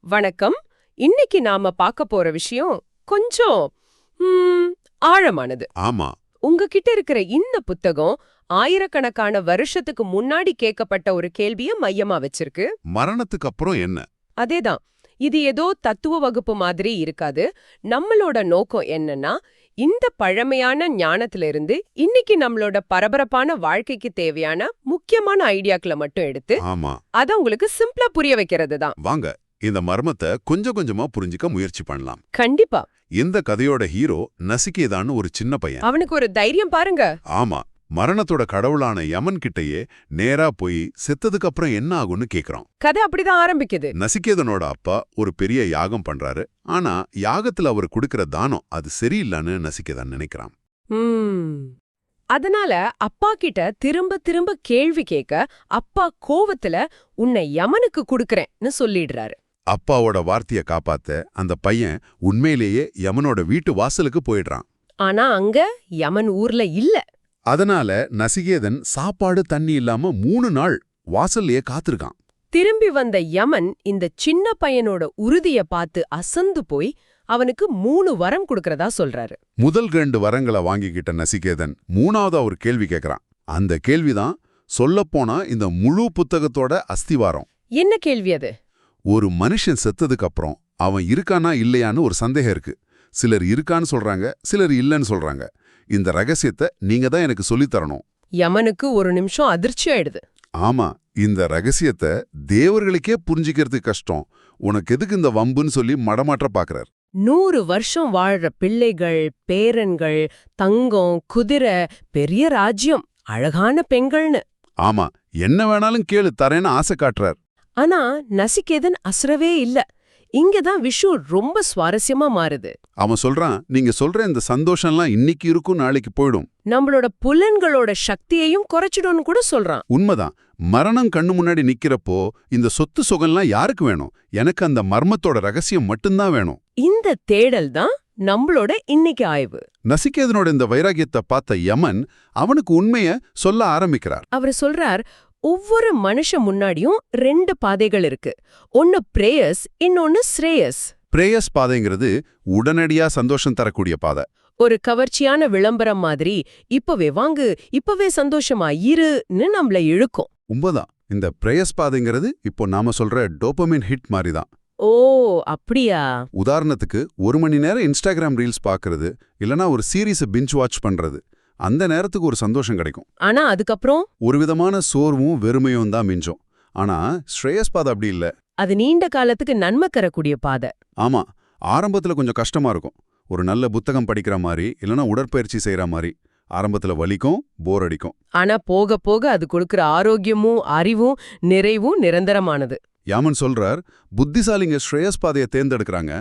வணக்கம். இன்னைக்கு நாம பார்க்க போற விஷயம் கொஞ்சம் ஆழமானது. ஆமா. உங்ககிட்ட இருக்கிற இந்த புத்தகம் ஆயிரக்கணக்கான வருஷத்துக்கு முன்னாடி கேட்கப்பட்ட ஒரு கேள்விய மையமா வச்சிருக்கு. மரணத்துக்கு அப்புறம் என்ன? அதேதான். இது ஏதோ தத்துவ வகுப்பு மாதிரி இருக்காது. நம்மளோட நோக்கம் என்னன்னா, இந்த பழமையான ஞானத்துல இருந்து இன்னைக்கு நம்மளோட பரபரப்பான வாழ்க்கைக்கு தேவையான முக்கியமான ஐடியாக்களை மட்டும் எடுத்து ஆமா. அத உங்களுக்கு சிம்பிளா புரிய வைக்கிறது தான். வாங்க, இந்த மர்மத்தை கொஞ்சம் கொஞ்சமா புரிஞ்சுக்க முயற்சி பண்ணலாம். கண்டிப்பா. இந்த கதையோட ஹீரோ நசிகேதான்னு ஒரு சின்ன பையன். அவனுக்கு ஒரு தைரியம் பாருங்க. ஆமா. மரணத்தோட கடவுளான யமன் கிட்டயே நேரா போய் செத்ததுக்கு அப்புறம் என்ன ஆகும்னு கேக்குறான். கதை அப்படிதான் ஆரம்பிக்குது. நசிகேதனோட அப்பா ஒரு பெரிய யாகம் பண்றாரு. ஆனா யாகத்துல அவர் கொடுக்கிற தானம் அது சரியில்லைன்னு நசிகேதான் நினைக்கிறான். அதனால அப்பா கிட்ட திரும்ப திரும்ப கேள்வி கேட்க அப்பா கோவத்துல உன்னை யமனுக்கு குடுக்கறேன்னு சொல்லிடுறாரு. அப்பாவோட வார்த்தைய காப்பாத்த அந்த பையன் உண்மையிலேயே யமனோட வீட்டு வாசலுக்கு போயிடுறான். ஆனா அங்க யமன் ஊர்ல இல்ல. அதனால நசிகேதன் சாப்பாடு தண்ணி இல்லாம 3 நாள் வாசல்லையே காத்திருக்கான். திரும்பி வந்த யமன் இந்த சின்ன பையனோட உறுதிய பார்த்து அசந்து போய் அவனுக்கு 3 வரம் கொடுக்கறதா சொல்றாரு. முதல் 2 வரங்களை வாங்கிக்கிட்ட நசிகேதன் 3ஆவதா ஒரு கேள்வி கேட்கறான். அந்த கேள்விதான் சொல்லப்போனா இந்த முழு புத்தகத்தோட அஸ்திவாரம். என்ன கேள்வி அது? ஒரு மனுஷன் செத்ததுக்கு அப்புறம் அவன் இருக்கானா இல்லையான்னு ஒரு சந்தேகம் இருக்கு. சிலர் இருக்கான்னு சொல்றாங்க, சிலர் இல்லைன்னு சொல்றாங்க. இந்த ரகசியத்தை நீங்க தான் எனக்கு சொல்லித்தரணும். யமனுக்கு ஒரு நிமிஷம் அதிர்ச்சி ஆயிடுது. ஆமா, இந்த ரகசியத்தை தேவர்களுக்கே புரிஞ்சிக்கிறதுக்கு கஷ்டம். உனக்கு எதுக்கு இந்த வம்புன்னு சொல்லி மடமாற்ற பாக்குறார். 100 வருஷம் வாழ்ற பிள்ளைகள், பேரன்கள், தங்கம், குதிரை, பெரிய ராஜ்யம், அழகான பெண்கள்னு. ஆமா, என்ன வேணாலும் கேளு தரேன்னு ஆசை காட்டுறார். ஆனா நசிகேதன் அசரவே இல்ல. இங்கதான் விஷயம் ரொம்ப சுவாரஸ்யமா மாறுது. அவன் சொல்றான், நீங்க சொல்ற இந்த சந்தோஷம்லாம் இன்னைக்கு இருக்கும், நாளைக்கு போயிடும். நம்மளோட புலன்களோட சக்தியையும் குறைச்சிடும்னு கூட சொல்றான். உண்மைதான். மரணம் கண்ணு முன்னாடி நிக்கிறப்போ இந்த சொத்து சுகம்லாம் யாருக்கு வேணும்? எனக்கு அந்த மர்மத்தோட ரகசியம் மட்டும்தான் வேணும். இந்த தேடல் தான் நம்மளோட இன்னைக்கு ஆய்வு. நசிகேதனோட இந்த வைராகியத்தை பார்த்த யமன் அவனுக்கு உண்மைய சொல்ல ஆரம்பிக்கிறார். அவர் சொல்றார், ஒவ்வொரு மனுஷன் முன்னாடியும் 2 பாதைகள் இருக்கு. ஒன்னு பிரேயஸ், இன்னொன்னு ஸ்ரேயஸ். பிரேயஸ் பாதைங்கிறது உடனடியா சந்தோஷம் தரக்கூடிய பாதை. ஒரு கவர்ச்சியான விளம்பரம் மாதிரி, இப்பவே வாங்கு, இப்பவே சந்தோஷமா இருன்னு நம்மள இழுக்கும். உண்மைதான். இந்த பிரேயஸ் பாதைங்கிறது இப்போ நாம சொல்ற டோபமின் ஹிட் மாதிரிதான். ஓ, அப்படியா? உதாரணத்துக்கு 1 மணி நேரம் இன்ஸ்டாகிராம் ரீல்ஸ் பாக்குறது, இல்லனா ஒரு சீரீஸை பிஞ்ச் வாட்ச் பண்றது. அந்த நேரத்துக்கு ஒரு சந்தோஷம் கிடைக்கும். ஆனா அதுக்கப்புறம் ஒரு விதமான சோர்வும் வெறுமையும் தான் மிஞ்சும். ஆனா ஸ்ரேயஸ் பாதை அப்படி இல்ல. அது நீண்ட காலத்துக்கு நன்மை தரக்கூடிய பாதை. ஆமா, ஆரம்பத்துல கொஞ்சம் கஷ்டமா இருக்கும். ஒரு நல்ல புத்தகம் படிக்கிற மாதிரி, இல்லனா உடற்பயிற்சி செய்யற மாதிரி. ஆரம்பத்துல வலிக்கும், போர் அடிக்கும். ஆனா போக போக அது கொடுக்கிற ஆரோக்கியமும் அறிவும் நிறைவும் நிரந்தரமானது. யாமன் சொல்றார், புத்திசாலிங்க ஸ்ரேயஸ் பாதையை தேர்ந்தெடுக்கிறாங்க.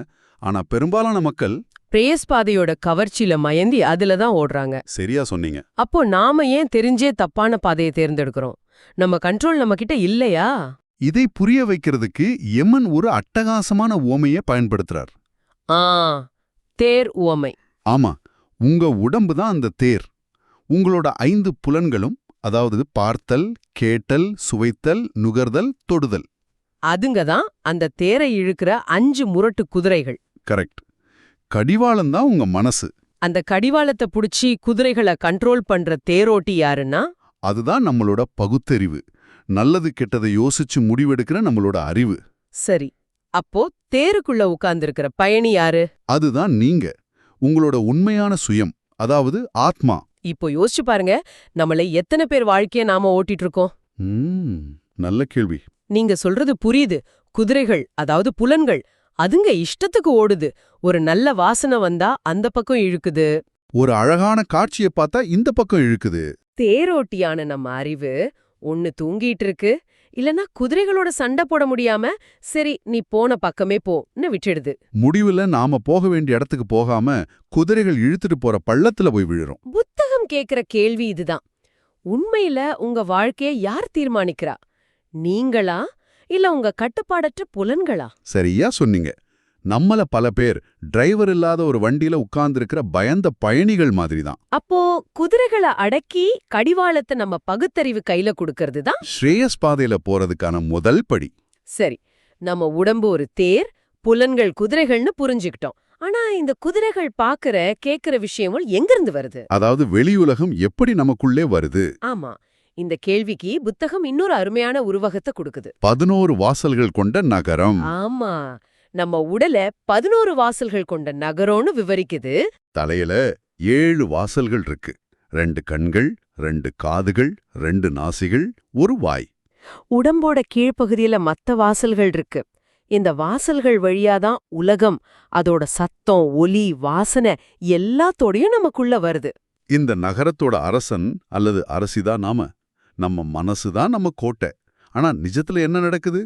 ஆனா பெரும்பாலான மக்கள் பிரேயஸ் பாதையோட கவர்ச்சியில மயந்தி அதுல தான் ஓடுறாங்க. சரியா சொன்னீங்க. அப்போ நாம ஏன் தெரிஞ்சே தப்பான பாதையை தேர்ந்தெடுக்கிறோம்? நம்ம கண்ட்ரோல் நம்ம கிட்ட இல்லையா? இதை புரிய வைக்கிறதுக்கு யமன் ஒரு அட்டகாசமான உவமையை பயன்படுத்துறார். தேர் உவமை. ஆமா, உங்க உடம்பு தான் அந்த தேர். உங்களோட 5 புலன்களும், அதாவது பார்த்தல், கேட்டல், சுவைத்தல், நுகர்தல், தொடுதல், அதுங்கதான் அந்த தேரை இழுக்கிற 5 முரட்டு குதிரைகள். கரெக்ட். கடிவாளம்தான் உங்க மனசு. அந்த கடிவாளத்தை புடிச்சி குதிரைகளை கண்ட்ரோல் பண்ற தேரோட்டி யாருன்னா, அதுதான் நம்மளோட பகுத்தறிவு. நல்லது கெட்டதை யோசிச்சு முடிவெடுக்கிற நம்மளோட அறிவு. சரி, அப்போ தேருக்குள்ள உட்கார்ந்திருக்கிற பயணி யாரு? அதுதான் நீங்க, உங்களோட உண்மையான சுயம், அதாவது ஆத்மா. இப்போ யோசிச்சு பாருங்க, நம்மளை எத்தனை பேர் வாழ்க்கைய நாம ஓட்டிட்டு இருக்கோம்? நல்ல கேள்வி. நீங்க சொல்றது புரியுது. குதிரைகள், அதாவது புலன்கள், அதுங்க இஷ்டத்துக்கு ஓடுது. ஒரு நல்ல வாசனை வந்தா அந்த பக்கம் இழுக்குது. ஒரு அழகான காட்சியை பார்த்தா இந்த பக்கம் இழுக்குது. தேரோட்டியான நம்ம அறிவு ஒன்னு தூங்கிட்டு இருக்கு, இல்லனா குதிரைகளோட சண்டை போட முடியாம சரி நீ போன பக்கமே போன்னு விட்டுடுது. முடிவுல நாம போக வேண்டிய இடத்துக்கு போகாம குதிரைகள் இழுத்துட்டு போற பள்ளத்துல போய் விழுறோம். புத்தகம் கேக்குற கேள்வி இதுதான். உண்மையில உங்க வாழ்க்கைய யார் தீர்மானிக்கிறா? நீங்களா இல்ல உங்க கட்டுப்பாடற்ற புலன்களா? சரியா சொன்னீங்க. நம்மள பல பேர் டிரைவர் இல்லாத ஒரு வண்டியில உட்கார்ந்திருக்கிற பயந்த பயணிகள் மாதிரி தான். அப்போ குதிரைகளை அடக்கி கடிவாளத்தை நம்ம பகுத்தறிவு கையில கொடுக்கறது தான் ஸ்ரேயஸ் பாதையில போறதுக்கான முதல் படி. சரி. நம்ம உடம்பு ஒரு தேர், புலன்கள் குதிரைகள்னு புரிஞ்சுக்கிட்டோம். ஆனா இந்த குதிரைகள் பாக்குற கேக்குற விஷயங்கள் எங்கிருந்து வருது? அதாவது வெளியுலகம் எப்படி நமக்குள்ளே வருது? ஆமா, இந்த கேள்விக்கு புத்தகம் இன்னொரு அருமையான உருவகத்தை கொடுக்குது. 11 வாசல்கள் கொண்ட நகரம். ஆமா, நம்ம உடல 11 வாசல்கள் கொண்ட நகரம்னு விவரிக்குது. தலையில 7 வாசல்கள் இருக்கு. 2 கண்கள், 2 காதுகள், 2 நாசிகள், ஒரு வாய். உடம்போட கீழ்ப்பகுதியில மத்த வாசல்கள் இருக்கு. இந்த வாசல்கள் வழியாதான் உலகம், அதோட சத்தம், ஒலி, வாசனை எல்லாத்தோடையும் நமக்குள்ள வருது. இந்த நகரத்தோட அரசன் அல்லது அரசிதான் நாம. நம்ம மனசுதான் நம்ம கோட்டை. ஆனா நிஜத்துல என்ன நடக்குது?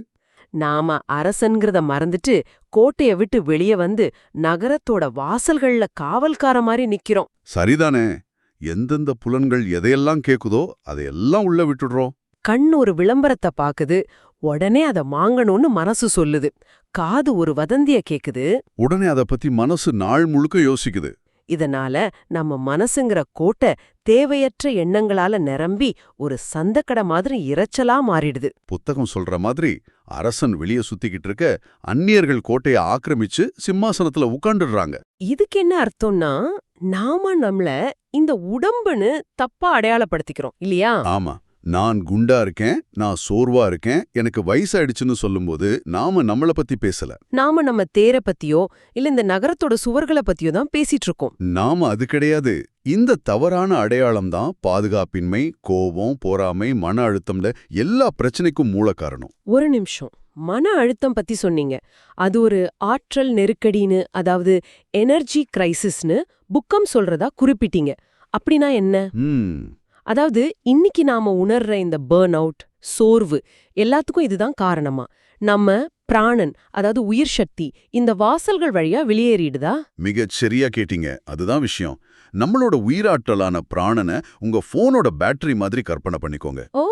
நாம அரசன்கிறத மறந்துட்டு கோட்டைய விட்டு வெளியே வந்து நகரத்தோட வாசல்கள்ல காவல்கார மாதிரி நிக்கிறோம். சரிதானே. எந்தெந்த புலன்கள் எதையெல்லாம் கேக்குதோ அதையெல்லாம் உள்ள விட்டுடுறோம். கண் ஒரு விளம்பரத்தை பாக்குது, உடனே அதை வாங்கணும்னு மனசு சொல்லுது. காது ஒரு வதந்திய கேக்குது, உடனே அதை பத்தி மனசு நாள் முழுக்க யோசிக்குது. இதனால நம்ம மனசுங்கிற கோட்டை தேவையற்ற எண்ணங்களால நிரம்பி ஒரு சந்தக்கடை மாதிரி இரைச்சலா மாறிடுது. புத்தகம் சொல்ற மாதிரி அரசன் வெளியே சுத்திக்கிட்டு இருக்க அந்நியர்கள் கோட்டையை ஆக்கிரமிச்சு சிம்மாசனத்துல உட்கார்ந்துடுறாங்க. இதுக்கு என்ன அர்த்தம்னா, நாம நம்மள இந்த உடம்புன்னு தப்பா அடையாளப்படுத்திக்கிறோம் இல்லையா? ஆமா, நான் குண்டா இருக்கேன், நான் சோர்வா இருக்கேன், எனக்கு வயசாயிடுச்சுன்னு சொல்லும்போது நாம நம்மள பத்தி பேசல. நாம நம்ம தேரை பத்தியோ இல்ல இந்த நகரத்தோட சுவர்களை பத்தியோ தான் பேசிட்டு இருக்கோம். நாம அது கிடையாது. இந்த தவறான அடையாளம் தான் பாதுகாப்பின்மை, கோபம், பொறாமை, மன அழுத்தம்ல எல்லா பிரச்சனைக்கும் மூல காரணம். ஒரு நிமிஷம், மன அழுத்தம் பத்தி சொன்னீங்க. அது ஒரு ஆற்றல் நெருக்கடின்னு, அதாவது எனர்ஜி கிரைசிஸ்னு புக்கம் சொல்றதா குறிப்பிட்டீங்க. அப்படின்னா என்ன? அதாவது இன்னைக்கு நாம உணர்ற இந்த பர்ன் அவுட், சோர்வு எல்லாத்துக்கும் இதுதான் காரணமா? நம்ம பிராணன், அதாவது உயிர் சக்தி இந்த வாசல்கள் வழியா வெளியேறிடுதா? மிகச் சரியா கேட்டீங்க. அதுதான் விஷயம். நம்மளோட உயிராற்றலான பிராணனை உங்க போனோட பேட்டரி மாதிரி கற்பனை பண்ணிக்கோங்க. ஓ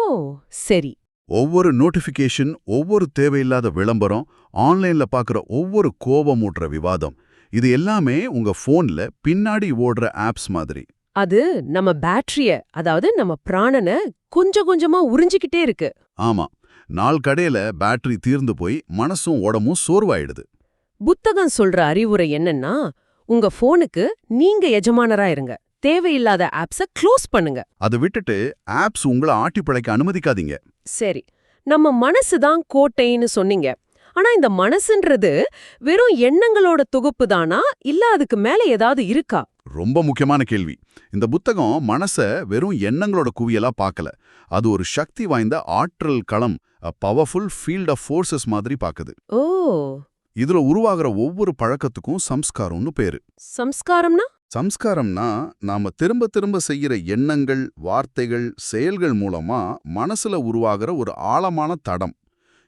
சரி. ஒவ்வொரு நோட்டிஃபிகேஷன், ஒவ்வொரு தேவையில்லாத விளம்பரம், ஆன்லைன்ல பாக்குற ஒவ்வொரு கோபமூட்டுற விவாதம், இது எல்லாமே உங்க போன்ல பின்னாடி ஓடுற ஆப்ஸ் மாதிரி. அது நம்ம பேட்டரிய, அதாவது நம்ம பிராணனை கொஞ்சம் கொஞ்சமா உறிஞ்சிக்கிட்டே இருக்கு. ஆமா, நாள் கடையில பேட்டரி தீர்ந்து போய் மனசும் உடம்பும் சோர்வாயிடுது. புத்தகம் சொல்ற அறிவுரை என்னன்னா, உங்க போனுக்கு நீங்க எஜமானரா இருங்க. தேவையில்லாத ஆப்ஸ க்ளோஸ் பண்ணுங்க. அதை விட்டுட்டு ஆப்ஸ் உங்களை ஆட்டி பழைக்க அனுமதிக்காதீங்க. சரி, நம்ம மனசு தான் கோட்டைன்னு சொன்னீங்க. ஆனா இந்த மனசுன்றது வெறும் எண்ணங்களோட தொகுப்பு தானா, இல்ல அதுக்கு மேல ஏதாவது இருக்கா? ரொம்ப முக்கியமான கேள்வி. இந்த புத்தகம் மனச வெறும் எண்ணங்களோட குவியலா பார்க்கல. அது ஒரு சக்தி வாய்ந்த ஆற்றல் களம், பவர்ஃபுல் ஃபீல்ட் ஆஃப் ஃபோர்சஸ் மாதிரி பாக்குது. ஓ, இதுல உருவாகிற ஒவ்வொரு பழக்கத்துக்கும் சம்ஸ்காரம்னு பேரு. சம்ஸ்காரம்னா? சம்ஸ்காரம்னா நாம திரும்ப திரும்ப செய்யற எண்ணங்கள், வார்த்தைகள், செயல்கள் மூலமா மனசுல உருவாகிற ஒரு ஆழமான தடம்.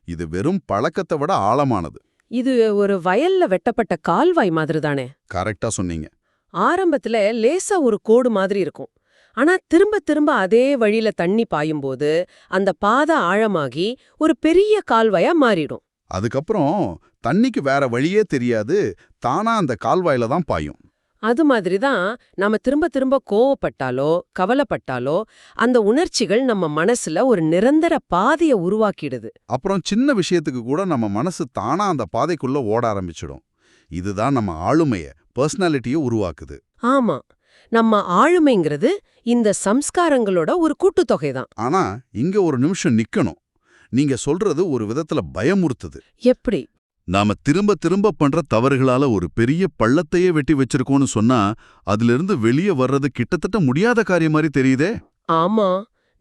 இது வெறும் பழக்கத்தை விட ஆழமானது. இது ஒரு வயல்ல வெட்டப்பட்ட கால்வாய் மாதிரி தானே? கரெக்டா சொன்னீங்க. ஆரம்பத்துல லேசா ஒரு கோடு மாதிரி இருக்கும். ஆனா திரும்ப திரும்ப அதே வழியில தண்ணி பாயும்போது அந்த பாதை ஆழமாகி ஒரு பெரிய கால்வாயா மாறிடும். அதுக்கப்புறம் தண்ணிக்கு வேற வழியே தெரியாது, தானா அந்த கால்வாயில தான் பாயும். அது மாதிரிதான் நாம திரும்ப திரும்ப கோவப்பட்டாலோ கவலைப்பட்டாலோ அந்த உணர்ச்சிகள் நம்ம மனசுல ஒரு நிரந்தர பாதைய உருவாக்கிடுது. அப்புறம் சின்ன விஷயத்துக்கு கூட நம்ம மனசு தானா அந்த பாதைக்குள்ள ஓட ஆரம்பிச்சிடும். இதுதான் நம்ம ஆளுமைய, பர்சனாலிட்டியை உருவாக்குது. ஆமா, நம்ம ஆளுமைங்கிறது இந்த சம்ஸ்காரங்களோட ஒரு கூட்டுத்தொகை தான். ஆனா இங்க ஒரு நிமிஷம் நிக்கணும். நீங்க சொல்றது ஒரு விதத்துல பயமுறுத்துது. எப்படி? நாம திரும்ப திரும்ப பண்ற தவறுகளால ஒரு பெரிய பள்ளத்தையே வெட்டி வச்சிருக்கோம்னு சொன்னா அதிலிருந்து வெளியே வர்றது கிட்டத்தட்ட முடியாத காரியம் மாதிரி தெரியுதே. ஆமா,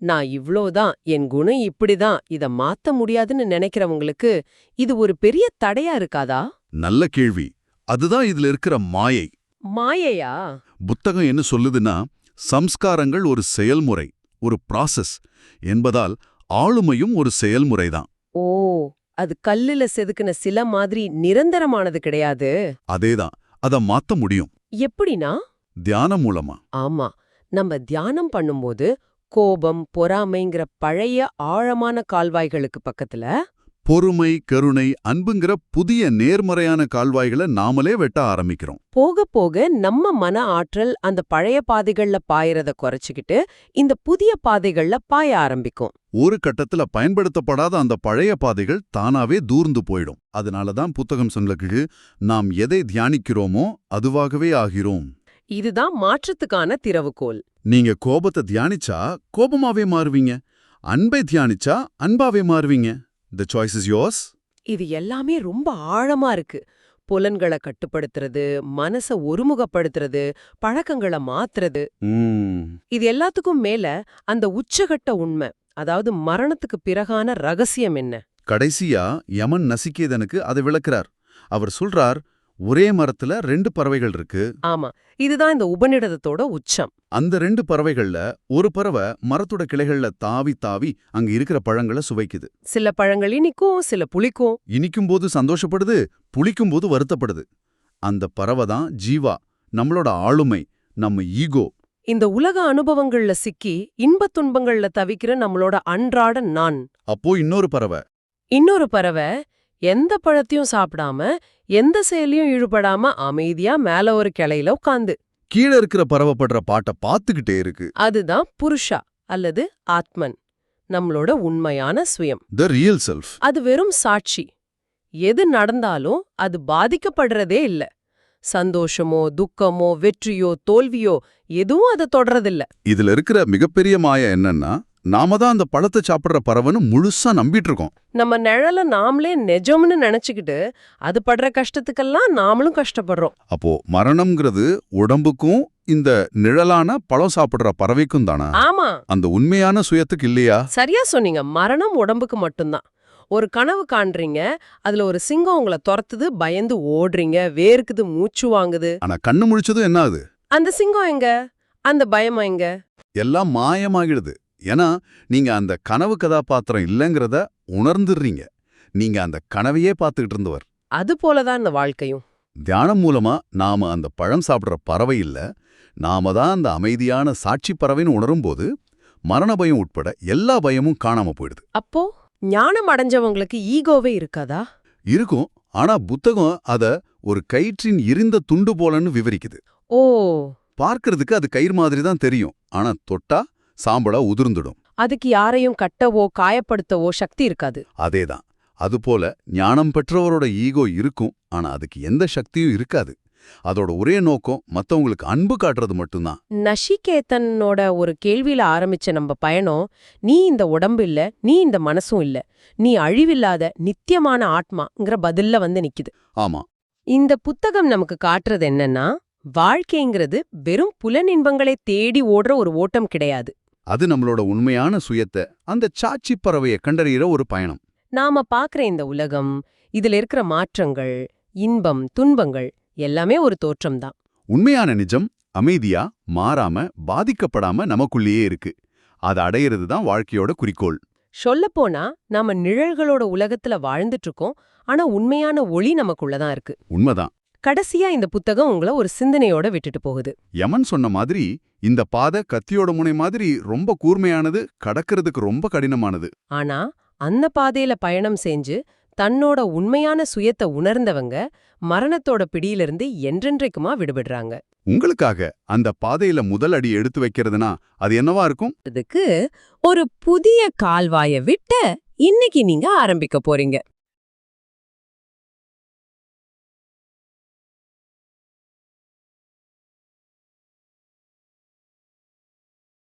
நான் இவ்ளோதான், என் குணம் இப்படிதான், இத மாத்த முடியாதுன்னு நினைக்கிறவங்களுக்கு இது ஒரு பெரிய தடையா இருக்காதா? நல்ல கேள்வி. அதுதான் இதுல இருக்கிற மாயை. மாயையா? புத்தகம் என்ன சொல்லுதுன்னா, சம்ஸ்காரங்கள் ஒரு செயல்முறை, ஒரு ப்ராசஸ் என்பதால் ஆளுமையும் ஒரு செயல்முறைதான். ஓ, அது கல்லுல செதுக்குன சில மாதிரி நிரந்தரமானது கிடையாது. அதேதான். அத மாத்த முடியும். எப்படினா? தியானம் மூலமா. ஆமா, நம்ம தியானம் பண்ணும்போது கோபம், பொறாமைங்கிற பழைய ஆழமான கால்வாய்களுக்கு பக்கத்துல பொறுமை, கருணை, அன்புங்கிற புதிய நேர்மறையான கால்வாய்களை நாமளே வெட்ட ஆரம்பிக்கிறோம். போக போக நம்ம மன ஆற்றல் அந்த பழைய பாதைகள்ல பாயறத குறைச்சுக்கிட்டு இந்த புதிய பாதைகள்ல பாய ஆரம்பிக்கும். ஒரு கட்டத்துல பயன்படுத்தப்படாத அந்த பழைய பாதைகள் தானாவே தூர்ந்து போயிடும். அதனாலதான் புத்தகம் சொல்லுக்கு நாம் எதை தியானிக்கிறோமோ அதுவாகவே ஆகிறோம். இதுதான் மாற்றத்துக்கான திறவுகோல். நீங்க கோபத்தை தியானிச்சா கோபமாவே மாறுவீங்க, அன்பை தியானிச்சா அன்பாவே மாறுவீங்க. The choice is yours. இது எல்லாமே ரொம்ப ஆழமா இருக்கு. புலன்களை கட்டுப்படுத்துறது, மனச ஒருமுகப்படுத்துறது, பழக்கங்களை மாத்துறது. இது எல்லாத்துக்கும் மேல அந்த உச்சகட்ட உண்மை, அதாவது மரணத்துக்கு பிறகான ரகசியம் என்ன? கடைசியா யமன் நசிகேதனுக்கு அதை விளக்குறார். அவர் சொல்றார், ஒரே மரத்துல 2 பறவைகள் இருக்கு. ஆமா, இதுதான் இந்த உபநிடதத்தோட உச்சம். அந்த 2 பறவைகள்ல ஒரு பறவை மரத்தோட கிளைகள்ல தாவி தாவி அங்க இருக்கிற பழங்களை சுவைக்குது. சில பழங்கள் இனிக்கும், சில புளிக்கும். இனிக்கும் போது சந்தோஷப்படுது, புளிக்கும் போது வருத்தப்படுது. அந்த பறவை தான் ஜீவா, நம்மளோட ஆளுமை, நம்ம ஈகோ. இந்த உலக அனுபவங்கள்ல சிக்கி இன்பத் துன்பங்கள்ல தவிக்கிற நம்மளோட அன்றாட நான். அப்போ இன்னொரு பறவை எந்த பழத்தையும் சாப்பிடாம, எந்த செயலையும் ஈடுபடாம அமைதியா மேல ஒரு கிளையில உட்காந்து கீழே இருக்கிற பறவை படுற பாட்டை பார்த்துக்கிட்டே இருக்கு. அதுதான் புருஷா அல்லது ஆத்மன், நம்மளோட உண்மையான சுயம். The real self. அது வெறும் சாட்சி. எது நடந்தாலும் அது பாதிக்கப்படுறதே இல்ல. சந்தோஷமோ, துக்கமோ, வெற்றியோ, தோல்வியோ எதுவும் அதை தொடறதில்ல. இதுல இருக்கிற மிகப்பெரிய மாய என்னன்னா, நாம தான் அந்த பழத்தை சாப்பிடுற பறவைன்னு முழுசா நம்பிட்டு இருக்கோம். நம்ம நிழல நாமளே நிஜம்னு நினைச்சுக்கிட்டு அது படுற கஷ்டத்துக்கெல்லாம் நாமளும் கஷ்டப்படுறோம். அப்போ மரணம்ங்கிறது உடம்புக்கும் இந்த நிழலான பழம் சாப்பிடுற பறவைக்கும் தானா? ஆமா, அந்த உண்மையான சுயத்துக்கு இல்லையா? சரியா சொன்னீங்க. மரணம் உடம்புக்கு மட்டும்தான். ஒரு கனவு காண்றீங்க, அதுல ஒரு சிங்கம் உங்களை துரத்துது, பயந்து ஓடுறீங்க, வேர்க்குது, மூச்சு வாங்குது. ஆனா கண்ணு முழிச்சதும் என்ன ஆகுது? அந்த சிங்கம் எங்க? அந்த பயம் எங்க? எல்லாம் மாயமாகிடுது. ஏன்னா நீங்க அந்த கனவு கதாபாத்திரம் இல்லைங்கிறத உணர்ந்துடுறீங்க. நீங்க அந்த கனவையே பார்த்துக்கிட்டு இருந்தவர். அது போலதான் இந்த வாழ்க்கையும். தியானம் மூலமா நாம அந்த பழம் சாப்பிடுற பறவை இல்ல, நாம தான் அந்த அமைதியான சாட்சி பறவைன்னு உணரும்போது மரண பயம் உட்பட எல்லா பயமும் காணாம போயிடுது. அப்போ ஞானம் அடைஞ்சவங்களுக்கு ஈகோவே இருக்காதா? இருக்கும். ஆனா புத்தகம் அத ஒரு கயிற்றின் இருந்த துண்டு போலன்னு விவரிக்குது. ஓ, பார்க்கறதுக்கு அது கயிறு மாதிரி தான் தெரியும். ஆனா தொட்டா சாம்பலா உதிர்ந்துடும். அதுக்கு யாரையும் கட்டவோ காயப்படுத்தவோ சக்தி இருக்காது. அதேதான். அதுபோல ஞானம் பெற்றவரோட ஈகோ இருக்கும், ஆனா அதுக்கு எந்த சக்தியும் இருக்காது. அதோட ஒரே நோக்கம் மத்தவங்களுக்கு அன்பு காட்டுறது மட்டும்தான். நஷிகேதனோட ஒரு கேள்வியில ஆரம்பிச்ச நம்ம பயணம், நீ இந்த உடம்பு இல்ல, நீ இந்த மனசும் இல்ல, நீ அழிவில்லாத நித்தியமான ஆத்மாங்கிற பதில்ல வந்து நிக்குது. ஆமா, இந்த புத்தகம் நமக்கு காட்டுறது என்னன்னா, வாழ்க்கைங்கிறது வெறும் புலனின்பங்களை தேடி ஓடுற ஒரு ஓட்டம் கிடையாது. அது நம்மளோட உண்மையான சுயத்தை, அந்த சாட்சி பறவையை கண்டறிகிற ஒரு பயணம். நாம பாக்குற இந்த உலகம், இதுல இருக்கிற மாற்றங்கள், இன்பம், துன்பங்கள் எல்லாமே ஒரு தோற்றம்தான். உண்மையான நிஜம் அமைதியா, மாறாம, பாதிக்கப்படாம நமக்குள்ளேயே இருக்கு. அதை அடையிறது தான் வாழ்க்கையோட குறிக்கோள். சொல்லப்போனா நாம நிழல்களோட உலகத்துல வாழ்ந்துட்டு இருக்கோம், ஆனா உண்மையான ஒளி நமக்குள்ளதான் இருக்கு. உண்மைதான். கடைசியா இந்த புத்தகம் உங்களை ஒரு சிந்தனையோட விட்டுட்டு போகுது. யமன் சொன்ன மாதிரி இந்த பாதை கத்தியோட முனை மாதிரி ரொம்ப கூர்மையானது, கடக்கிறதுக்கு ரொம்ப கடினமானது. ஆனா அந்த பாதையில பயணம் செஞ்சு தன்னோட உண்மையான சுயத்தை உணர்ந்தவங்க மரணத்தோட பிடியிலிருந்து என்றென்றைக்குமா விடுபடுறாங்க. உங்களுக்காக அந்த பாதையில முதல் அடி எடுத்து வைக்கிறதுனா அது என்னவா இருக்கும்? இதுக்கு ஒரு புதிய கால்வாய விட்ட இன்னைக்கு நீங்க ஆரம்பிக்க போறீங்க.